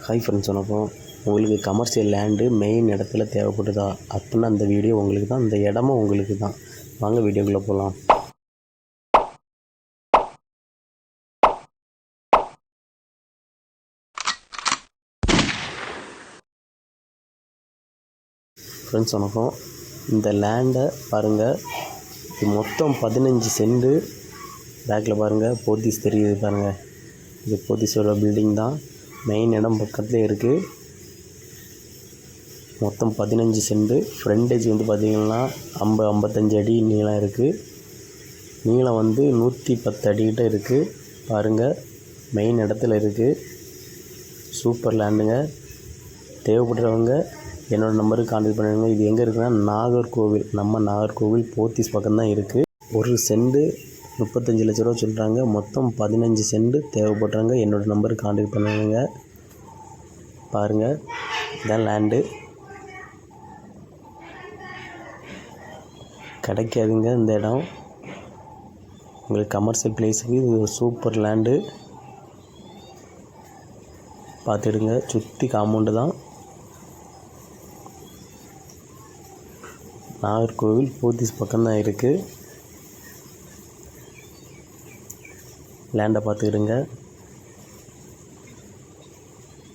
Hi friends, வணக்கம். உங்களுக்கு commercial land main இடத்துல தேவைப்படுதா அப்படின்னா அந்த வீடியோ உங்களுக்கு தான், அந்த இடமும் உங்களுக்கு தான். வாங்க வீடியோக்குள்ளே போகலாம். ஃப்ரெண்ட்ஸ் வணக்கம். இந்த லேண்டை பாருங்கள். இது மொத்தம் 15 சென்ட். பேக்கில் பாருங்கள், போத்தீஸ் தெரியுது பாருங்கள். இது போத்தீஸோட பில்டிங் தான். மெயின் இடம் பக்கத்துலேயே இருக்குது. மொத்தம் 15 சென்ட். ஃப்ரண்டேஜ் வந்து பார்த்திங்கன்னா 55 அடி நீளம் இருக்குது. நீளம் வந்து 110 அடிக்கிட்ட இருக்குது. பாருங்கள், மெயின் இடத்துல இருக்குது. சூப்பர் லேண்டுங்க. தேவைப்படுறவங்க என்னோடய நம்பருக்கு கான்டாக்ட் பண்ணுங்க. இது எங்கே இருக்குன்னா நாகர்கோவில், நம்ம நாகர்கோவில் போத்தீஸ் பக்கம்தான் இருக்குது. ஒரு சென்ட் 35 லட்ச ரூபா சொல்கிறாங்க. மொத்தம் 15 சென்ட் தேவைப்படுறாங்க. என்னோடய நம்பருக்கு கான்டாக்ட் பண்ணுங்க. பாருங்கள், இதான் லேண்டு. கிடைக்காதுங்க இந்த இடம். உங்களுக்கு கமர்ஷியல் பிளேஸுக்கு இது ஒரு சூப்பர் லேண்டு. பார்த்துடுங்க. சுற்றி காம்பவுண்டு தான். நாகர்கோவில் போத்தீஸ் பக்கம்தான் இருக்குது. லேண்டை பார்த்துக்கிடுங்க.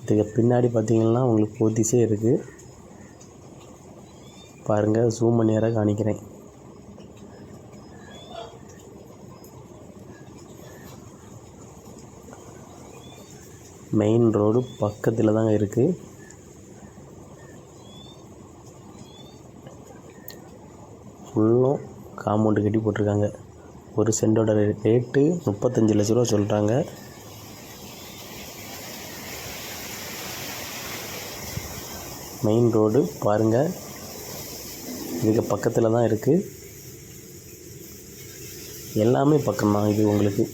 இதுக்கு பின்னாடி பார்த்திங்கன்னா உங்களுக்கு போத்தீஸே இருக்குது. பாருங்கள், ஜூம் பண்ணி நேராக காணிக்கிறேன். மெயின் ரோடு பக்கத்தில் தாங்க இருக்குது. ஃபுல்லும் காம்பவுண்டு கட்டி போட்டிருக்காங்க. ஒரு சென்டோட ரேட்டு 35 லட்ச ரூபா சொல்கிறாங்க. மெயின் ரோடு பாருங்கள், இதுக்கு பக்கத்தில் தான் இருக்குது. எல்லாமே பக்கம்தான். இது உங்களுக்கு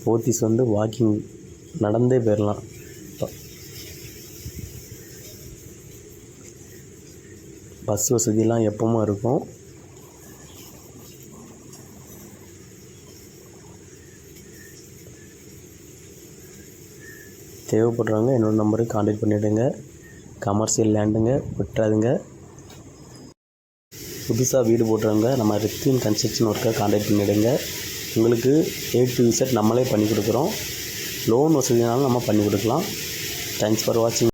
போத்தீஸ் வந்து வாக்கிங் நடந்தே போயிடலாம். பஸ் வசதியெலாம் எப்பவும் இருக்கும். தேவைப்படுறவங்க என்னோடய நம்பருக்கு கான்டாக்ட் பண்ணிவிடுங்க. கமர்ஷியல் லேண்டுங்க, விட்டுறாதுங்க. புதுசாக வீடு போட்டுறவங்க நம்ம ரித்தின் கன்ஸ்ட்ரக்ஷன் ஒர்க்கை கான்டாக்ட் பண்ணிவிடுங்க. உங்களுக்கு A to Z நம்மளே பண்ணி கொடுக்குறோம். லோன் வசதினாலும் நம்ம பண்ணி கொடுக்கலாம். தேங்க்ஸ் ஃபார் வாட்சிங்.